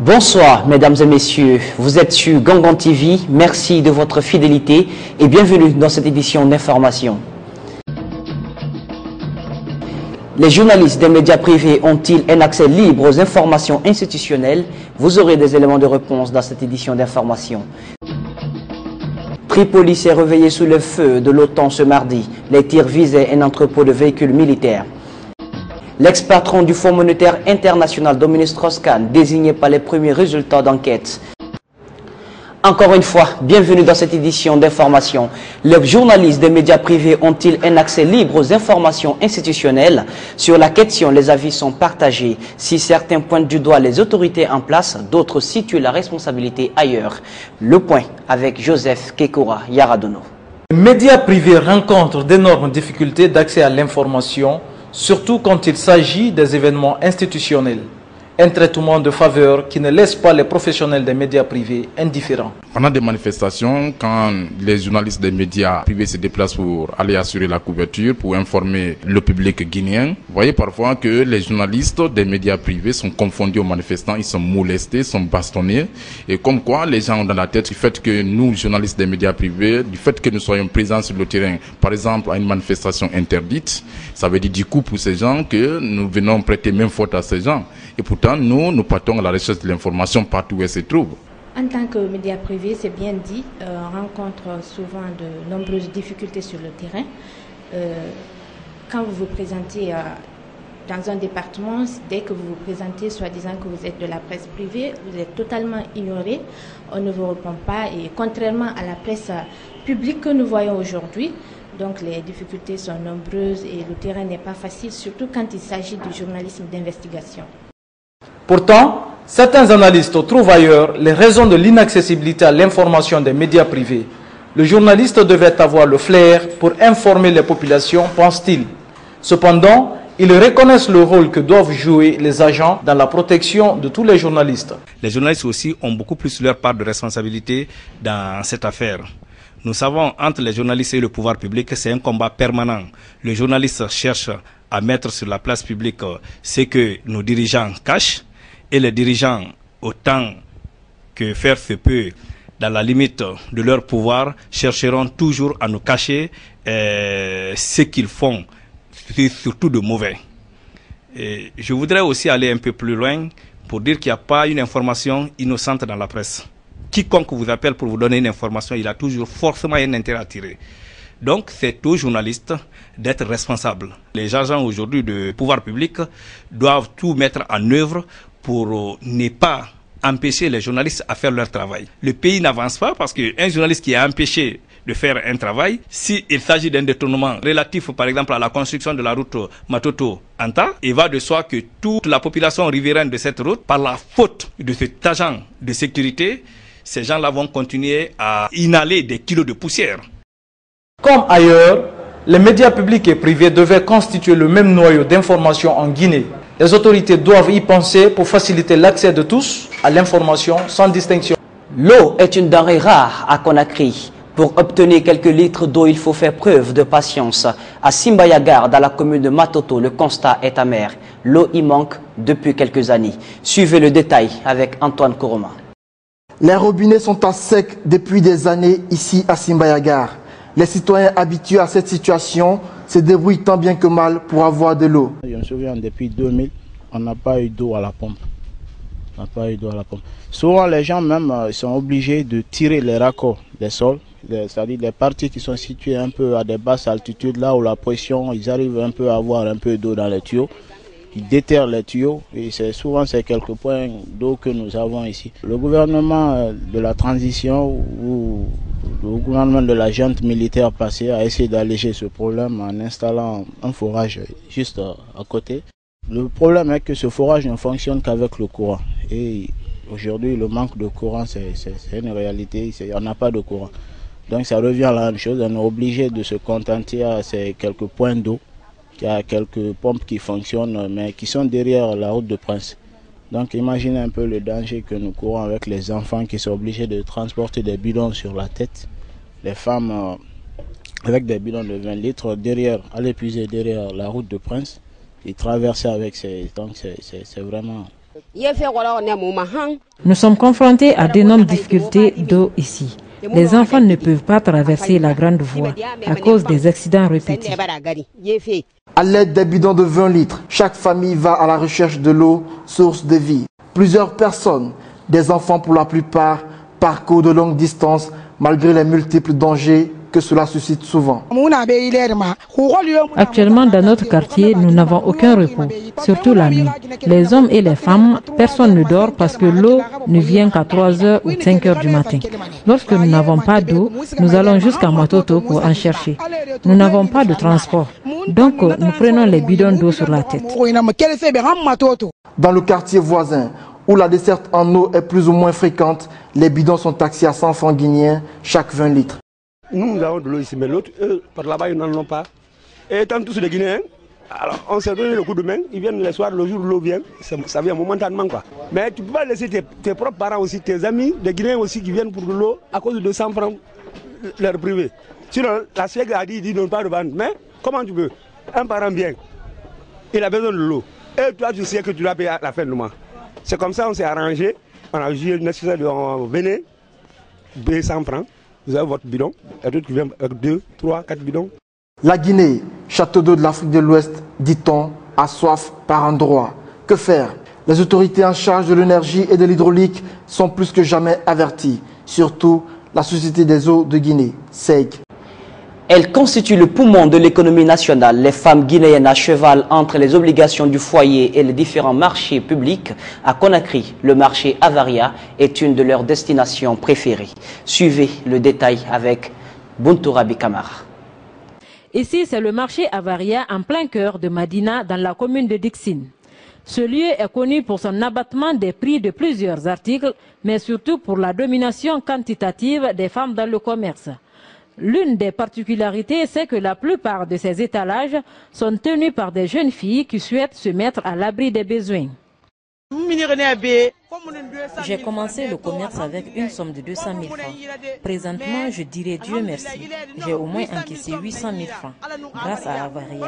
Bonsoir mesdames et messieurs, vous êtes sur Gangan TV, merci de votre fidélité et bienvenue dans cette édition d'information. Les journalistes des médias privés ont-ils un accès libre aux informations institutionnelles? Vous aurez des éléments de réponse dans cette édition d'information. Tripoli s'est réveillé sous le feu de l'OTAN ce mardi. Les tirs visaient un entrepôt de véhicules militaires. L'ex-patron du Fonds monétaire international, Dominique Strauss-Kahn, désigné par les premiers résultats d'enquête. Encore une fois, bienvenue dans cette édition d'information. Les journalistes des médias privés ont-ils un accès libre aux informations institutionnelles? Sur la question, les avis sont partagés. Si certains pointent du doigt les autorités en place, d'autres situent la responsabilité ailleurs. Le point avec Joseph Kekora Yaradono. Les médias privés rencontrent d'énormes difficultés d'accès à l'information, surtout quand il s'agit des événements institutionnels. Un traitement de faveur qui ne laisse pas les professionnels des médias privés indifférents. Pendant des manifestations, quand les journalistes des médias privés se déplacent pour aller assurer la couverture, pour informer le public guinéen, vous voyez parfois que les journalistes des médias privés sont confondus aux manifestants, ils sont molestés, sont bastonnés. Et comme quoi, les gens ont dans la tête du fait que nous, journalistes des médias privés, du fait que nous soyons présents sur le terrain, par exemple à une manifestation interdite, ça veut dire du coup pour ces gens que nous venons prêter main forte à ces gens. Et pourtant, nous partons à la recherche de l'information partout où elle se trouve. En tant que média privé, c'est bien dit, on rencontre souvent de nombreuses difficultés sur le terrain. Quand vous vous présentez dans un département, dès que vous vous présentez, soi-disant que vous êtes de la presse privée, vous êtes totalement ignoré, on ne vous répond pas. Et contrairement à la presse publique que nous voyons aujourd'hui, donc les difficultés sont nombreuses et le terrain n'est pas facile, surtout quand il s'agit du journalisme d'investigation. Pourtant, certains analystes trouvent ailleurs les raisons de l'inaccessibilité à l'information des médias privés. Le journaliste devait avoir le flair pour informer les populations, pense-t-il. Cependant, ils reconnaissent le rôle que doivent jouer les agents dans la protection de tous les journalistes. Les journalistes aussi ont beaucoup plus leur part de responsabilité dans cette affaire. Nous savons, entre les journalistes et le pouvoir public, c'est un combat permanent. Le journaliste cherche à mettre sur la place publique ce que nos dirigeants cachent, et les dirigeants, autant que faire se peut, dans la limite de leur pouvoir, chercheront toujours à nous cacher ce qu'ils font, surtout de mauvais. Et je voudrais aussi aller un peu plus loin pour dire qu'il n'y a pas une information innocente dans la presse. Quiconque vous appelle pour vous donner une information, il a toujours forcément un intérêt à tirer. Donc, c'est aux journalistes d'être responsables. Les agents aujourd'hui de pouvoir public doivent tout mettre en œuvre pour ne pas empêcher les journalistes à faire leur travail. Le pays n'avance pas parce qu'un journaliste qui est empêché de faire un travail, s'il s'agit d'un détournement relatif par exemple à la construction de la route Matoto-Anta, il va de soi que toute la population riveraine de cette route, par la faute de cet agent de sécurité, ces gens-là vont continuer à inhaler des kilos de poussière. Comme ailleurs, les médias publics et privés devaient constituer le même noyau d'information en Guinée. Les autorités doivent y penser pour faciliter l'accès de tous à l'information sans distinction. L'eau est une denrée rare à Conakry. Pour obtenir quelques litres d'eau, il faut faire preuve de patience. À Simbayagar, dans la commune de Matoto, le constat est amer. L'eau y manque depuis quelques années. Suivez le détail avec Antoine Koroma. Les robinets sont à sec depuis des années ici à Simbayagar. Les citoyens habitués à cette situation se débrouillent tant bien que mal pour avoir de l'eau. Je me souviens, depuis 2000, on n'a pas eu d'eau à la pompe. On n'a pas eu d'eau à la pompe. Souvent, les gens même sont obligés de tirer les raccords des sols, c'est-à-dire les parties qui sont situées un peu à des basses altitudes, là où la pression, ils arrivent un peu à avoir un peu d'eau dans les tuyaux. Ils déterrent les tuyaux et souvent c'est quelques points d'eau que nous avons ici. Le gouvernement de la transition ou le gouvernement de la junte militaire passée a essayé d'alléger ce problème en installant un forage juste à côté. Le problème est que ce forage ne fonctionne qu'avec le courant et aujourd'hui le manque de courant c'est une réalité, on n'a pas de courant. Donc ça revient à la même chose, on est obligé de se contenter à ces quelques points d'eau. Il y a quelques pompes qui fonctionnent, mais qui sont derrière la route de Prince. Donc imaginez un peu le danger que nous courons avec les enfants qui sont obligés de transporter des bidons sur la tête. Les femmes avec des bidons de 20 litres derrière, aller puiser derrière la route de Prince et traverser avec ces... Donc c'est vraiment Nous sommes confrontés à d'énormes difficultés d'eau ici. Les enfants ne peuvent pas traverser la grande voie à cause des accidents répétés. À l'aide des bidons de 20 litres, chaque famille va à la recherche de l'eau, source de vie. Plusieurs personnes, des enfants pour la plupart, parcourent de longues distances malgré les multiples dangers que cela suscite souvent. Actuellement, dans notre quartier, nous n'avons aucun repos, surtout la nuit. Les hommes et les femmes, personne ne dort parce que l'eau ne vient qu'à 3h ou 5h du matin. Lorsque nous n'avons pas d'eau, nous allons jusqu'à Matoto pour en chercher. Nous n'avons pas de transport, donc nous prenons les bidons d'eau sur la tête. Dans le quartier voisin, où la desserte en eau est plus ou moins fréquente, les bidons sont taxés à 100 francs guinéens chaque 20 litres. Nous avons de l'eau ici, mais l'autre, par là-bas, ils n'en ont pas. Et étant tous des Guinéens, alors on s'est donné le coup de main, ils viennent le soir, le jour où l'eau vient, ça vient momentanément quoi. Mais tu ne peux pas laisser tes propres parents aussi, tes amis, des Guinéens aussi qui viennent pour de l'eau à cause de 100 francs leur privé. Sinon, la SIEG a dit, il ne donne pas de vente. Mais comment tu peux? Un parent vient, il a besoin de l'eau. Et toi, tu sais que tu dois payer à la fin du mois. C'est comme ça on s'est arrangé, on a jugé nécessaire de venir, payer 100 francs. Vous avez votre bidon, et d'autres qui viennent avec 2, 3, 4 bidons. La Guinée, château d'eau de l'Afrique de l'Ouest, dit-on, a soif par endroits. Que faire? Les autorités en charge de l'énergie et de l'hydraulique sont plus que jamais averties. Surtout la Société des eaux de Guinée, SEG. Elle constitue le poumon de l'économie nationale. Les femmes guinéennes à cheval entre les obligations du foyer et les différents marchés publics. À Conakry, le marché Avaria est une de leurs destinations préférées. Suivez le détail avec Buntourabi Kamara. Ici, c'est le marché Avaria en plein cœur de Madina, dans la commune de Dixine. Ce lieu est connu pour son abattement des prix de plusieurs articles, mais surtout pour la domination quantitative des femmes dans le commerce. L'une des particularités, c'est que la plupart de ces étalages sont tenus par des jeunes filles qui souhaitent se mettre à l'abri des besoins. J'ai commencé le commerce avec une somme de 200 000 francs. Présentement, je dirais Dieu merci. J'ai au moins encaissé 800 000 francs grâce à Avaria.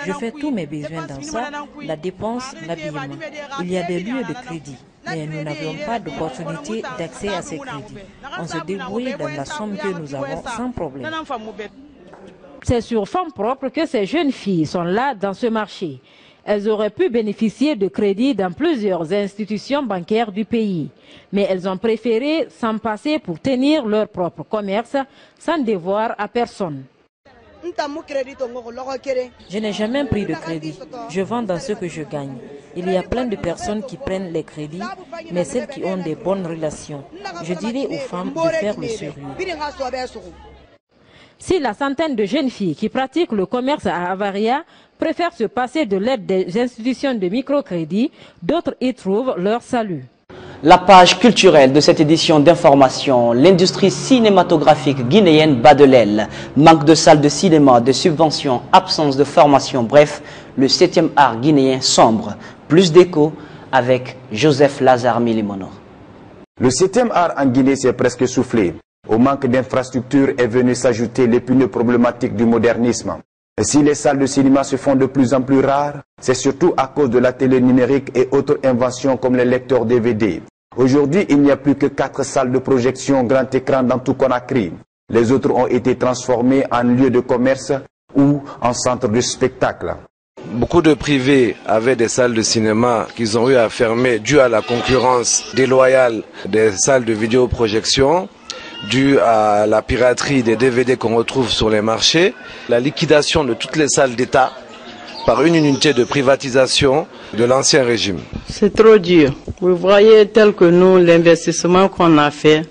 Je fais tous mes besoins dans ça, la dépense, l'habillement. Il y a des lieux de crédit, mais nous n'avions pas d'opportunité d'accès à ces crédits. On se débrouille dans la somme que nous avons sans problème. C'est sur fonds propres que ces jeunes filles sont là dans ce marché. Elles auraient pu bénéficier de crédits dans plusieurs institutions bancaires du pays. Mais elles ont préféré s'en passer pour tenir leur propre commerce sans devoir à personne. Je n'ai jamais pris de crédit. Je vends dans ce que je gagne. Il y a plein de personnes qui prennent les crédits, mais celles qui ont des bonnes relations. Je dirais aux femmes de faire le sérieux. Si la centaine de jeunes filles qui pratiquent le commerce à Avaria préfèrent se passer de l'aide des institutions de microcrédit, d'autres y trouvent leur salut. La page culturelle de cette édition d'information, l'industrie cinématographique guinéenne bat de l'aile. Manque de salles de cinéma, de subventions, absence de formation, bref, le 7e art guinéen sombre. Plus d'écho avec Joseph Lazare Milimono. Le 7e art en Guinée s'est presque soufflé. Au manque d'infrastructures est venu s'ajouter l'épineuse problématique du modernisme. Et si les salles de cinéma se font de plus en plus rares, c'est surtout à cause de la télé numérique et autres inventions comme les lecteurs DVD. Aujourd'hui, il n'y a plus que 4 salles de projection grand écran dans tout Conakry. Les autres ont été transformées en lieux de commerce ou en centres de spectacle. Beaucoup de privés avaient des salles de cinéma qu'ils ont eu à fermer dû à la concurrence déloyale des salles de vidéoprojection, dû à la piraterie des DVD qu'on retrouve sur les marchés, la liquidation de toutes les salles d'État par une unité de privatisation de l'ancien régime. C'est trop dur. Vous voyez tel que nous, l'investissement qu'on a fait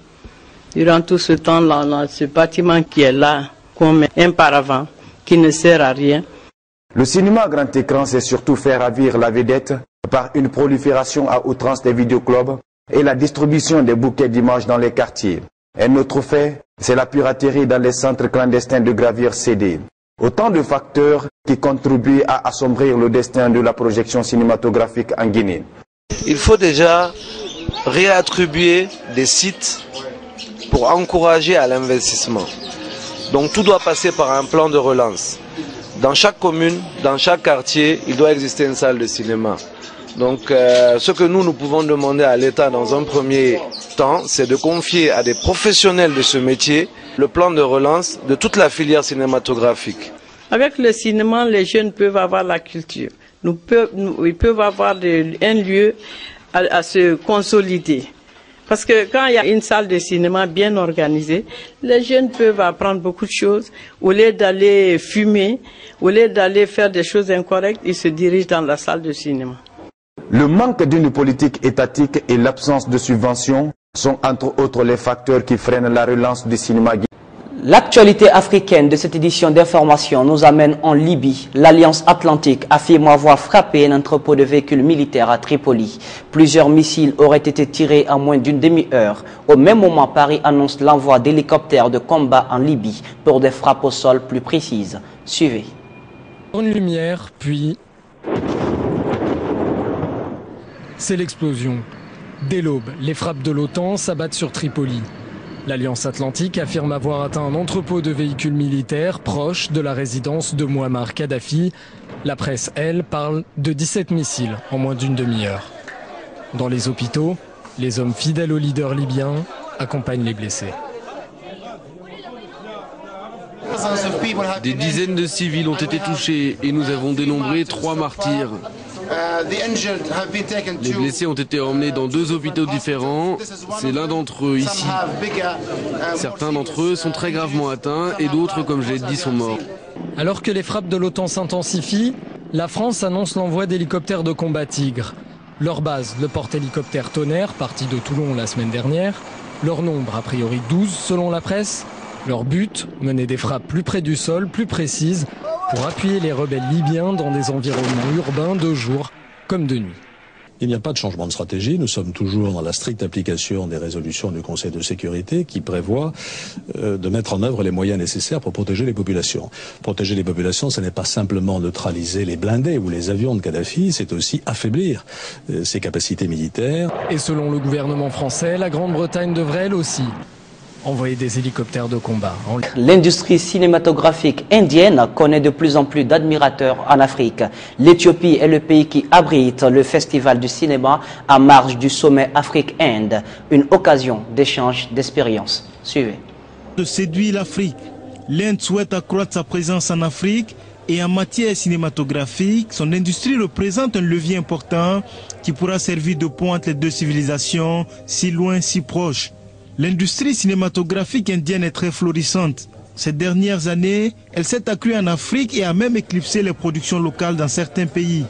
durant tout ce temps-là, ce bâtiment qui est là, comme un paravent, qui ne sert à rien. Le cinéma à grand écran, c'est surtout faire ravir la vedette par une prolifération à outrance des vidéoclubs et la distribution des bouquets d'images dans les quartiers. Un autre fait, c'est la piraterie dans les centres clandestins de gravure CD. Autant de facteurs qui contribuent à assombrir le destin de la projection cinématographique en Guinée. Il faut déjà réattribuer des sites pour encourager à l'investissement. Donc tout doit passer par un plan de relance. Dans chaque commune, dans chaque quartier, il doit exister une salle de cinéma. Donc ce que nous pouvons demander à l'État dans un premier temps, c'est de confier à des professionnels de ce métier le plan de relance de toute la filière cinématographique. Avec le cinéma, les jeunes peuvent avoir la culture. Ils peuvent avoir un lieu à se consolider. Parce que quand il y a une salle de cinéma bien organisée, les jeunes peuvent apprendre beaucoup de choses. Au lieu d'aller fumer, au lieu d'aller faire des choses incorrectes, ils se dirigent dans la salle de cinéma. Le manque d'une politique étatique et l'absence de subventions sont entre autres les facteurs qui freinent la relance du cinéma. L'actualité africaine de cette édition d'information nous amène en Libye. L'Alliance Atlantique affirme avoir frappé un entrepôt de véhicules militaires à Tripoli. Plusieurs missiles auraient été tirés en moins d'une demi-heure. Au même moment, Paris annonce l'envoi d'hélicoptères de combat en Libye pour des frappes au sol plus précises. Suivez. Une lumière, puis... c'est l'explosion. Dès l'aube, les frappes de l'OTAN s'abattent sur Tripoli. L'Alliance Atlantique affirme avoir atteint un entrepôt de véhicules militaires proche de la résidence de Mouammar Kadhafi. La presse, elle, parle de 17 missiles en moins d'une demi-heure. Dans les hôpitaux, les hommes fidèles au leader libyen accompagnent les blessés. Des dizaines de civils ont été touchés et nous avons dénombré 3 martyrs. Les blessés ont été emmenés dans 2 hôpitaux différents. C'est l'un d'entre eux ici. Certains d'entre eux sont très gravement atteints et d'autres, comme j'ai dit, sont morts. Alors que les frappes de l'OTAN s'intensifient, la France annonce l'envoi d'hélicoptères de combat Tigre. Leur base, le porte-hélicoptère Tonnerre, parti de Toulon la semaine dernière. Leur nombre, a priori 12 selon la presse. Leur but, mener des frappes plus près du sol, plus précises, pour appuyer les rebelles libyens dans des environnements urbains de jour comme de nuit. Il n'y a pas de changement de stratégie. Nous sommes toujours dans la stricte application des résolutions du Conseil de sécurité qui prévoit de mettre en œuvre les moyens nécessaires pour protéger les populations. Protéger les populations, ce n'est pas simplement neutraliser les blindés ou les avions de Kadhafi, c'est aussi affaiblir ses capacités militaires. Et selon le gouvernement français, la Grande-Bretagne devrait elle aussi envoyer des hélicoptères de combat. L'industrie cinématographique indienne connaît de plus en plus d'admirateurs en Afrique. L'Éthiopie est le pays qui abrite le festival du cinéma à marge du sommet Afrique-Inde. Une occasion d'échange d'expériences. Suivez. De séduire l'Afrique. L'Inde souhaite accroître sa présence en Afrique et en matière cinématographique, son industrie représente un levier important qui pourra servir de pont entre les deux civilisations, si loin, si proches. L'industrie cinématographique indienne est très florissante. Ces dernières années, elle s'est accrue en Afrique et a même éclipsé les productions locales dans certains pays.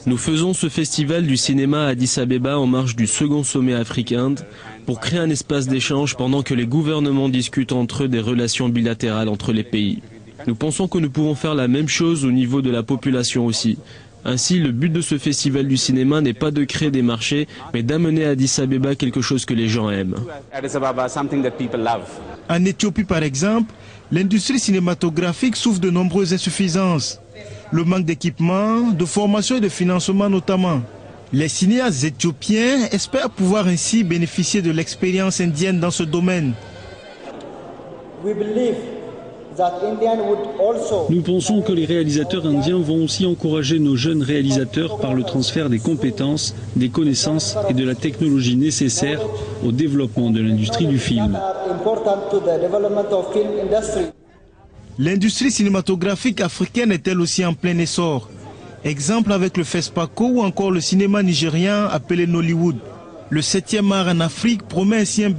Nous faisons ce festival du cinéma à Addis Abeba en marge du second sommet Afrique-Inde pour créer un espace d'échange pendant que les gouvernements discutent entre eux des relations bilatérales entre les pays. Nous pensons que nous pouvons faire la même chose au niveau de la population aussi. Ainsi, le but de ce festival du cinéma n'est pas de créer des marchés, mais d'amener à Addis Abeba quelque chose que les gens aiment. En Éthiopie, par exemple, l'industrie cinématographique souffre de nombreuses insuffisances. Le manque d'équipement, de formation et de financement notamment. Les cinéastes éthiopiens espèrent pouvoir ainsi bénéficier de l'expérience indienne dans ce domaine. Nous pensons que les réalisateurs indiens vont aussi encourager nos jeunes réalisateurs par le transfert des compétences, des connaissances et de la technologie nécessaires au développement de l'industrie du film. L'industrie cinématographique africaine est elle aussi en plein essor. Exemple avec le FESPACO ou encore le cinéma nigérien appelé Nollywood. Le 7e art en Afrique promet ainsi un